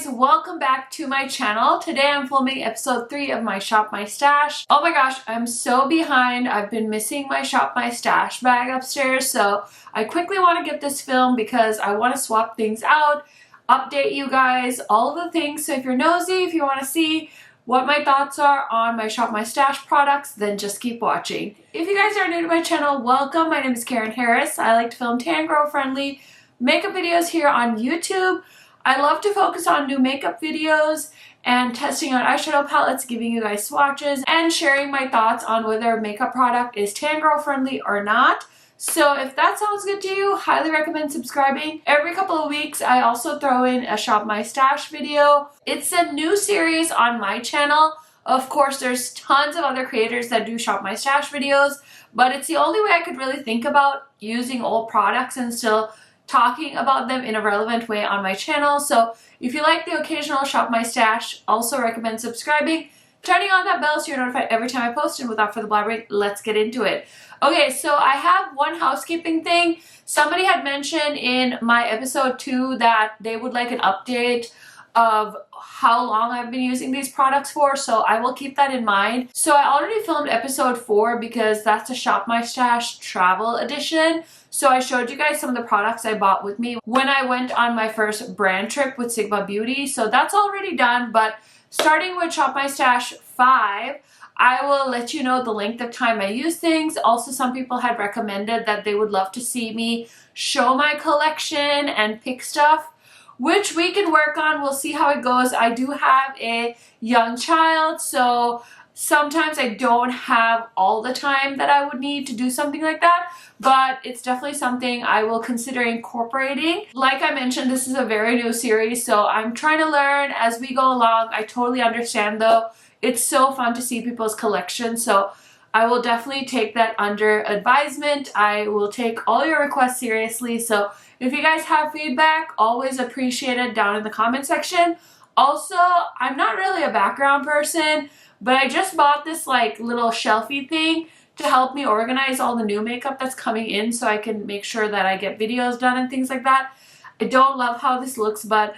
welcome back to my channel. Today I'm filming episode 3 of my Shop My Stash. Oh my gosh, I'm so behind. I've been missing my Shop My Stash bag upstairs, so I quickly want to get this filmed because I want to swap things out, update you guys, all of the things. So if you're nosy, if you want to see what my thoughts are on my Shop My Stash products, then just keep watching. If you guys are new to my channel, welcome. My name is KARENHARRIS. I like to film tan girl friendly makeup videos here on YouTube. I love to focus on new makeup videos and testing out eyeshadow palettes, giving you guys swatches, and sharing my thoughts on whether a makeup product is tan girl friendly or not. So if that sounds good to you, highly recommend subscribing. Every couple of weeks, I also throw in a Shop My Stash video. It's a new series on my channel. Of course, there's tons of other creators that do Shop My Stash videos, but it's the only way I could really think about using old products and still talking about them in a relevant way on my channel. So if you like the occasional Shop My Stash, also recommend subscribing, turning on that bell so you're notified every time I post. And without further blabbering, let's get into it. Okay, so I have one housekeeping thing. Somebody had mentioned in my episode 2 that they would like an update of how long I've been using these products for, so I will keep that in mind. So I already filmed episode 4 because that's a Shop My Stash travel edition. So I showed you guys some of the products I bought with me when I went on my first brand trip with Sigma Beauty. So that's already done, but starting with Shop My Stash 5, I will let you know the length of time I use things. Also, some people had recommended that they would love to see me show my collection and pick stuff, which we can work on. We'll see how it goes. I do have a young child, so sometimes I don't have all the time that I would need to do something like that, but it's definitely something I will consider incorporating. Like I mentioned, this is a very new series, so I'm trying to learn as we go along. I totally understand though. It's so fun to see people's collections, so I will definitely take that under advisement. I will take all your requests seriously, so if you guys have feedback, always appreciate it down in the comment section. Also, I'm not really a background person, but I just bought this like little shelfie thing to help me organize all the new makeup that's coming in so I can make sure that I get videos done and things like that. I don't love how this looks, but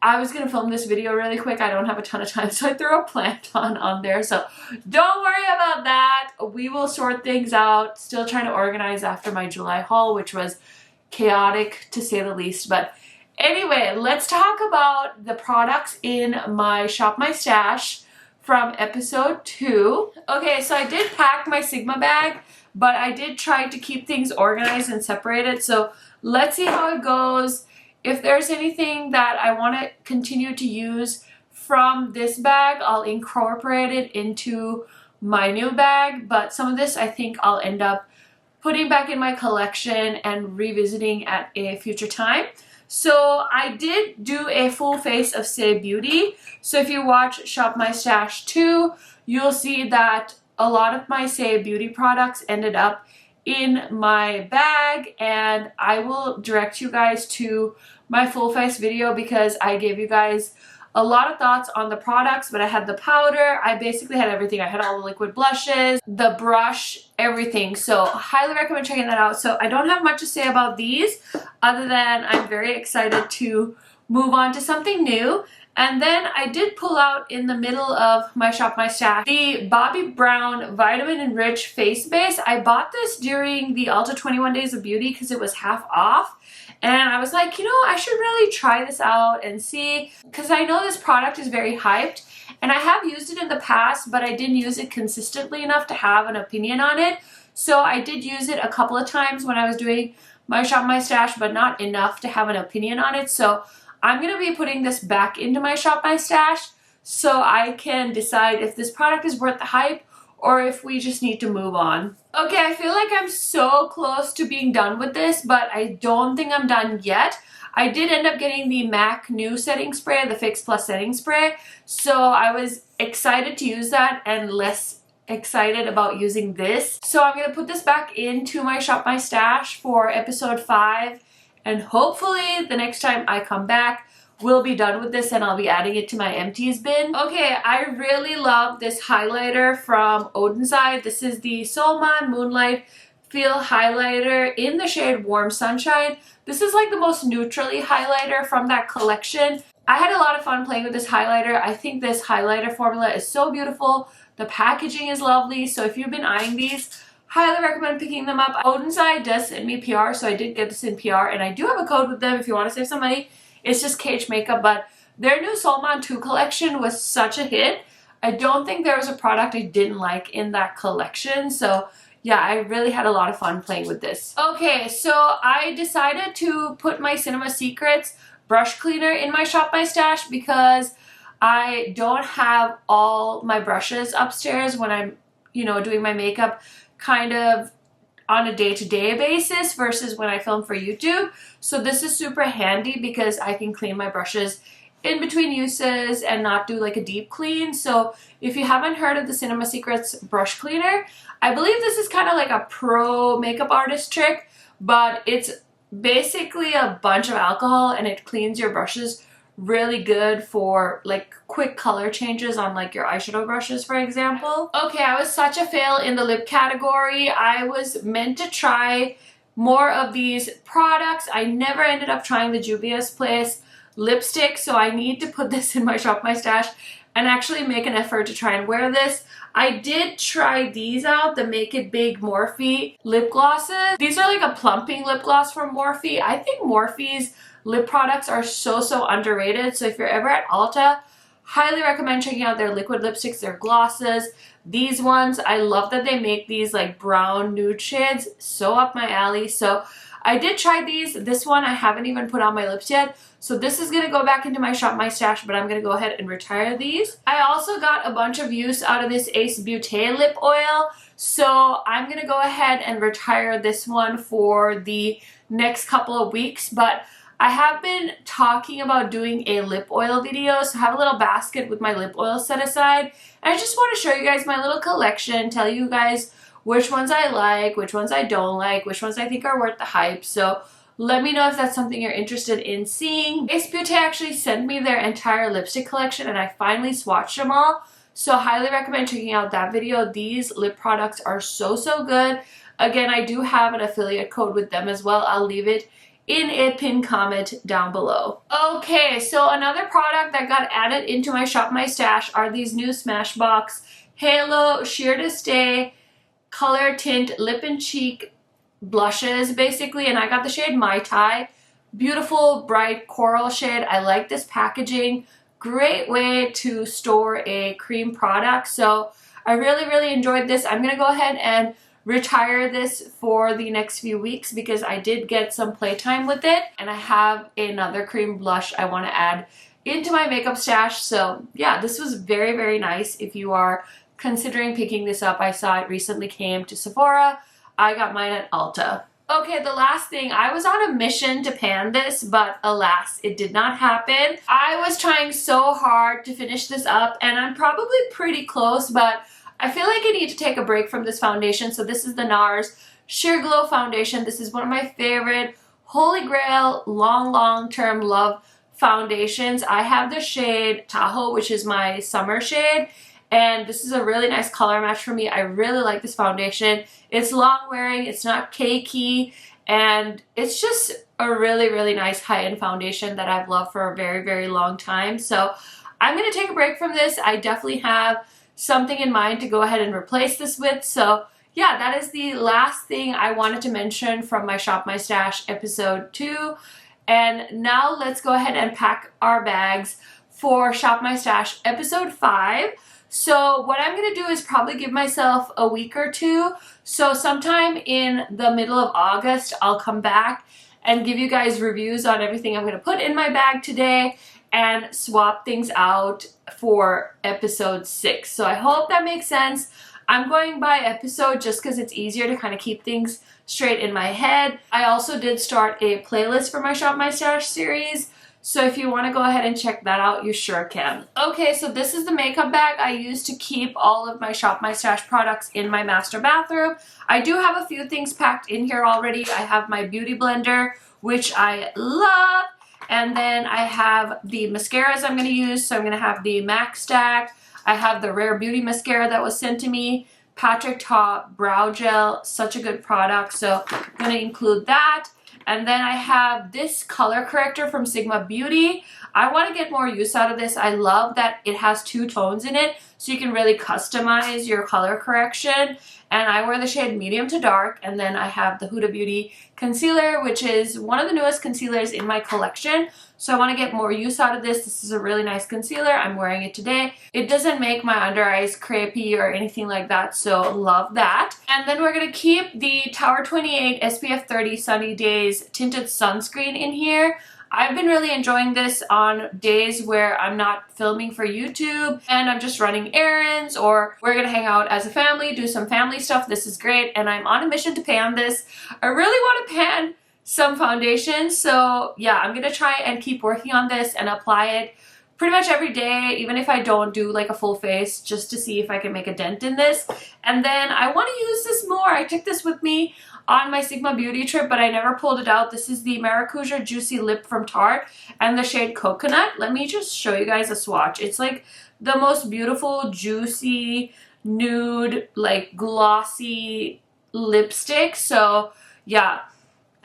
I was going to film this video really quick. I don't have a ton of time, so I threw a plant on there. So don't worry about that. We will sort things out. Still trying to organize after my July haul, which was chaotic to say the least. But anyway, let's talk about the products in my Shop My Stash from episode 2. Okay, so I did pack my Sigma bag, but I did try to keep things organized and separated. So let's see how it goes. If there's anything that I want to continue to use from this bag, I'll incorporate it into my new bag. But some of this I think I'll end up putting back in my collection and revisiting at a future time. So I did do a full face of Say Beauty. So if you watch Shop My Stash 2, you'll see that a lot of my Say Beauty products ended up in my bag, and I will direct you guys to my full face video because I gave you guys a lot of thoughts on the products. But I had the powder, I basically had everything. I had all the liquid blushes, the brush, everything. So highly recommend checking that out. So I don't have much to say about these other than I'm very excited to move on to something new. And then I did pull out in the middle of my Shop My Stash the Bobbi Brown Vitamin Enriched Face Base. I bought this during the Ulta 21 Days of Beauty because it was half off. And I was like, you know, I should really try this out and see, because I know this product is very hyped. And I have used it in the past, but I didn't use it consistently enough to have an opinion on it. So I did use it a couple of times when I was doing my Shop My Stash, but not enough to have an opinion on it. So I'm going to be putting this back into my Shop My Stash so I can decide if this product is worth the hype or if we just need to move on. Okay, I feel like I'm so close to being done with this, but I don't think I'm done yet. I did end up getting the MAC new setting spray, the Fix Plus setting spray, so I was excited to use that and less excited about using this. So I'm going to put this back into my Shop My Stash for episode 5. And hopefully the next time I come back, we'll be done with this and I'll be adding it to my empties bin. Okay, I really love this highlighter from Oden. This is the Solman Moonlight Feel Highlighter in the shade Warm Sunshine. This is like the most neutrally highlighter from that collection. I had a lot of fun playing with this highlighter. I think this highlighter formula is so beautiful. The packaging is lovely. So if you've been eyeing these, highly recommend picking them up. Oden's Eye does send me PR, so I did get this in PR, and I do have a code with them if you want to save some money. It's just KHMAKEUP, but their new Solman 2 collection was such a hit. I don't think there was a product I didn't like in that collection. So yeah, I really had a lot of fun playing with this. Okay, so I decided to put my Cinema Secrets brush cleaner in my Shop My Stash because I don't have all my brushes upstairs when I'm, you know, doing my makeup kind of on a day-to-day basis versus when I film for YouTube. So this is super handy because I can clean my brushes in between uses and not do like a deep clean. So if you haven't heard of the Cinema Secrets brush cleaner, I believe this is kind of like a pro makeup artist trick, but it's basically a bunch of alcohol and it cleans your brushes really good for like quick color changes on like your eyeshadow brushes, for example. Okay, I was such a fail in the lip category. I was meant to try more of these products. I never ended up trying the Juvia's Place lipstick, so I need to put this in my Shop My Stash and actually make an effort to try and wear this. I did try these out, the Make It Big Morphe lip glosses. These are like a plumping lip gloss from Morphe. I think Morphe's lip products are so underrated, so if you're ever at Ulta, highly recommend checking out their liquid lipsticks, their glosses. These ones, I love that they make these like brown nude shades, so up my alley. So I did try these. This one I haven't even put on my lips yet. So this is going to go back into my Shop My Stash, but I'm going to go ahead and retire these. I also got a bunch of use out of this Ace Beaute lip oil. So I'm going to go ahead and retire this one for the next couple of weeks. But I have been talking about doing a lip oil video. So I have a little basket with my lip oil set aside. And I just want to show you guys my little collection, tell you guys which ones I like, which ones I don't like, which ones I think are worth the hype. So let me know if that's something you're interested in seeing. Ace Beaute actually sent me their entire lipstick collection and I finally swatched them all. So highly recommend checking out that video. These lip products are so good. Again, I do have an affiliate code with them as well. I'll leave it in a pinned comment down below. Okay, so another product that got added into my Shop My Stash are these new Smashbox Halo Sheer to Stay Color Tint Lip and Cheek blushes basically, and I got the shade Mai Tai. Beautiful bright coral shade. I like this packaging. Great way to store a cream product. So I really enjoyed this. I'm gonna go ahead and retire this for the next few weeks because I did get some playtime with it and I have another cream blush I want to add into my makeup stash. So yeah, this was very nice. If you are considering picking this up, I saw it recently came to Sephora. I got mine at Ulta. Okay, the last thing, I was on a mission to pan this, but alas, it did not happen. I was trying so hard to finish this up, and I'm probably pretty close, but I feel like I need to take a break from this foundation. So this is the Nars Sheer Glow Foundation. This is one of my favorite Holy Grail long-term love foundations. I have the shade Tahoe, which is my summer shade, and this is a really nice color match for me. I really like this foundation. It's long wearing, it's not cakey, and it's just a really nice high-end foundation that I've loved for a very long time. So I'm going to take a break from this. I definitely have something in mind to go ahead and replace this with. So yeah, that is the last thing I wanted to mention from my Shop My Stash episode 2. And now let's go ahead and pack our bags for Shop My Stash episode 5. So what I'm going to do is probably give myself a week or two. So sometime in the middle of August, I'll come back and give you guys reviews on everything I'm going to put in my bag today and swap things out for episode 6. So I hope that makes sense. I'm going by episode just because it's easier to kind of keep things straight in my head. I also did start a playlist for my Shop My Stash series. So if you want to go ahead and check that out, you sure can. Okay, so this is the makeup bag I use to keep all of my Shop My Stash products in my master bathroom. I do have a few things packed in here already. I have my beauty blender, which I love. And then I have the mascaras I'm going to use. So I'm going to have the MAC Stack. I have the Rare Beauty mascara that was sent to me. Patrick Ta Brow Gel, such a good product. So I'm going to include that. And then I have this color corrector from Sigma Beauty. I want to get more use out of this. I love that it has 2 tones in it, so you can really customize your color correction. And I wear the shade medium to dark. And then I have the Huda Beauty concealer, which is one of the newest concealers in my collection. So I want to get more use out of this. This is a really nice concealer. I'm wearing it today. It doesn't make my under eyes crepey or anything like that, so love that. And then we're going to keep the Tower 28 SPF 30 Sunny Days tinted sunscreen in here. I've been really enjoying this on days where I'm not filming for YouTube and I'm just running errands, or we're gonna hang out as a family, do some family stuff. This is great, and I'm on a mission to pan this. I really want to pan some foundation, so yeah, I'm gonna try and keep working on this and apply it pretty much every day, even if I don't do like a full face, just to see if I can make a dent in this. And then I want to use this more. I took this with me on my Sigma Beauty trip, but I never pulled it out. This is the Maracuja Juicy Lip from Tarte and the shade Coconut. Let me just show you guys a swatch. It's like the most beautiful, juicy, nude, like glossy lipstick. So yeah.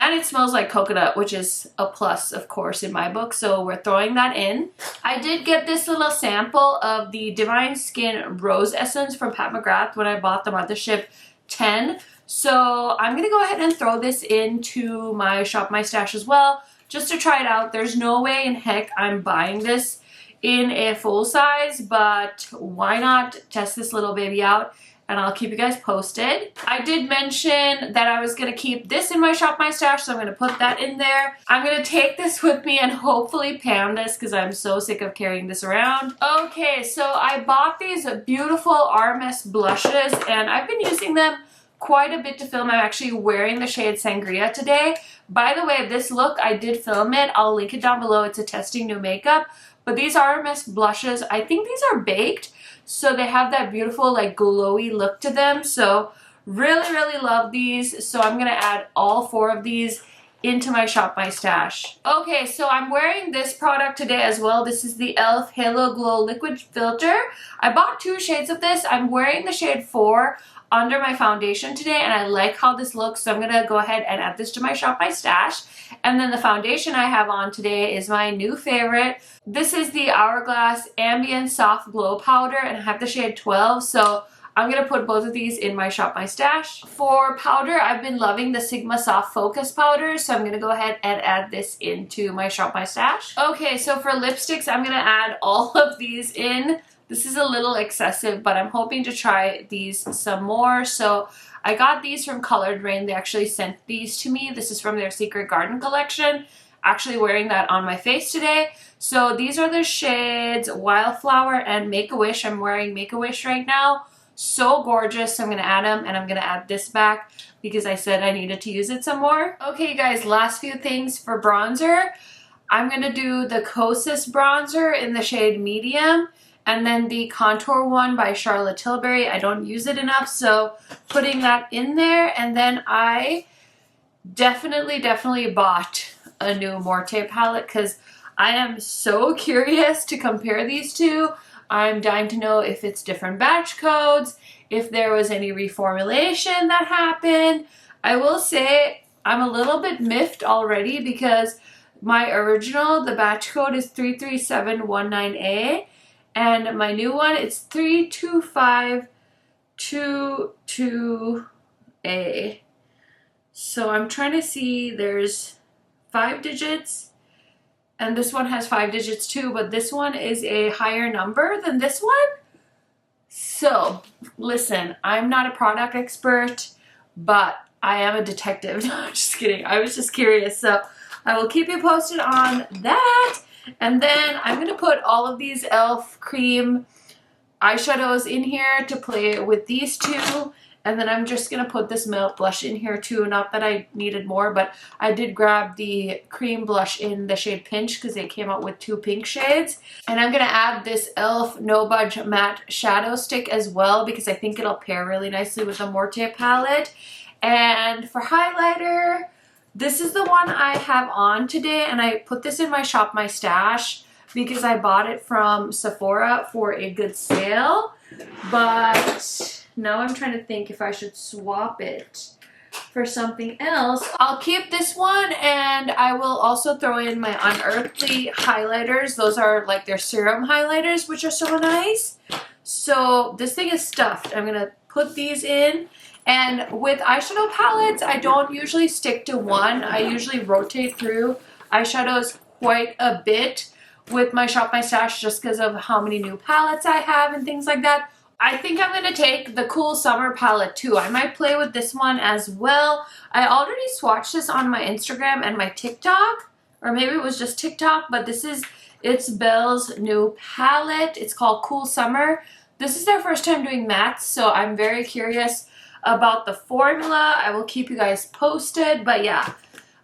And it smells like coconut, which is a plus, of course, in my book. So we're throwing that in. I did get this little sample of the Divine Skin Rose Essence from Pat McGrath when I bought the Mothership 10. So I'm going to go ahead and throw this into my Shop My Stash as well, just to try it out. There's no way in heck I'm buying this in a full size, but why not test this little baby out? And I'll keep you guys posted. I did mention that I was going to keep this in my Shop My Stash, so I'm going to put that in there. I'm going to take this with me and hopefully pan this because I'm so sick of carrying this around. Okay, so I bought these beautiful RMS blushes and I've been using them quite a bit to film. I'm actually wearing the shade Sangria today. By the way, this look, I did film it. I'll link it down below. It's a testing new makeup. But these RMS blushes, I think these are baked. So they have that beautiful like glowy look to them. So really, really love these. So I'm going to add all 4 of these into my Shop My Stash. Okay, so I'm wearing this product today as well. This is the e.l.f. Halo Glow Liquid Filter. I bought 2 shades of this. I'm wearing the shade 4 under my foundation today, and I like how this looks, so I'm going to go ahead and add this to my Shop My Stash. And then the foundation I have on today is my new favorite. This is the Hourglass Ambient Soft Glow Powder, and I have the shade 12, so I'm going to put both of these in my Shop My Stash. For powder, I've been loving the Sigma Soft Focus Powder, so I'm going to go ahead and add this into my Shop My Stash. Okay, so for lipsticks, I'm going to add all of these in. This is a little excessive, but I'm hoping to try these some more. So I got these from Colored Rain. They actually sent these to me. This is from their Secret Garden collection. Actually wearing that on my face today. So these are the shades Wildflower and Make-A-Wish. I'm wearing Make-A-Wish right now. So gorgeous. So I'm going to add them, and I'm going to add this back because I said I needed to use it some more. Okay, guys, last few things for bronzer. I'm going to do the Kosas bronzer in the shade Medium. And then the contour one by Charlotte Tilbury. I don't use it enough, so putting that in there. And then I definitely bought a new Morte palette because I am so curious to compare these two. I'm dying to know if it's different batch codes, if there was any reformulation that happened. I will say I'm a little bit miffed already because my original, the batch code is 33719A. And my new one, it's 32522A. So I'm trying to see, there's 5 digits, and this one has 5 digits too, but this one is a higher number than this one. So listen, I'm not a product expert, but I am a detective. No, I'm just kidding. I was just curious. So I will keep you posted on that. And then I'm going to put all of these e.l.f. cream eyeshadows in here to play with these 2. And then I'm just going to put this Melt blush in here too. Not that I needed more, but I did grab the cream blush in the shade Pinch because they came out with 2 pink shades. And I'm going to add this e.l.f. No Budge Matte Shadow Stick as well because I think it'll pair really nicely with the Morte palette. And for highlighter, this is the one I have on today, and I put this in my Shop My Stash because I bought it from Sephora for a good sale. But now I'm trying to think if I should swap it. for something else, I'll keep this one, and I will also throw in my Unearthly highlighters. Those are like their serum highlighters, which are so nice. So this thing is stuffed. I'm gonna put these in. And with eyeshadow palettes, I don't usually stick to one. I usually rotate through eyeshadows quite a bit with my Shop My Stash just because of how many new palettes I have and things like that. I think I'm going to take the Cool Summer palette too. I might play with this one as well. I already swatched this on my Instagram and my TikTok, or maybe it was just TikTok, but it's Belle's new palette. It's called Cool Summer. This is their first time doing mattes, so I'm very curious about the formula. I will keep you guys posted, but yeah,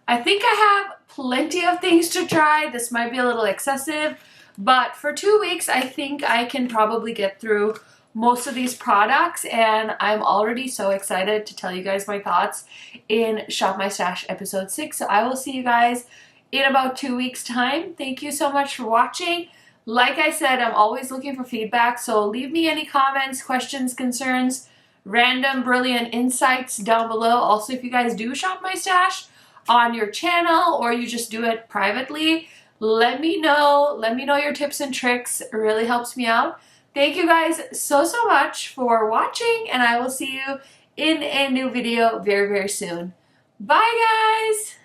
I think I have plenty of things to try. This might be a little excessive, but for 2 weeks, I think I can probably get through most of these products, and I'm already so excited to tell you guys my thoughts in Shop My Stash episode 6. So I will see you guys in about 2 weeks time. Thank you so much for watching. Like I said, I'm always looking for feedback, so leave me any comments, questions, concerns, random brilliant insights down below. Also, if you guys do Shop My Stash on your channel or you just do it privately, let me know. Let me know your tips and tricks. It really helps me out. Thank you guys so much for watching, and I will see you in a new video very, very soon. Bye, guys!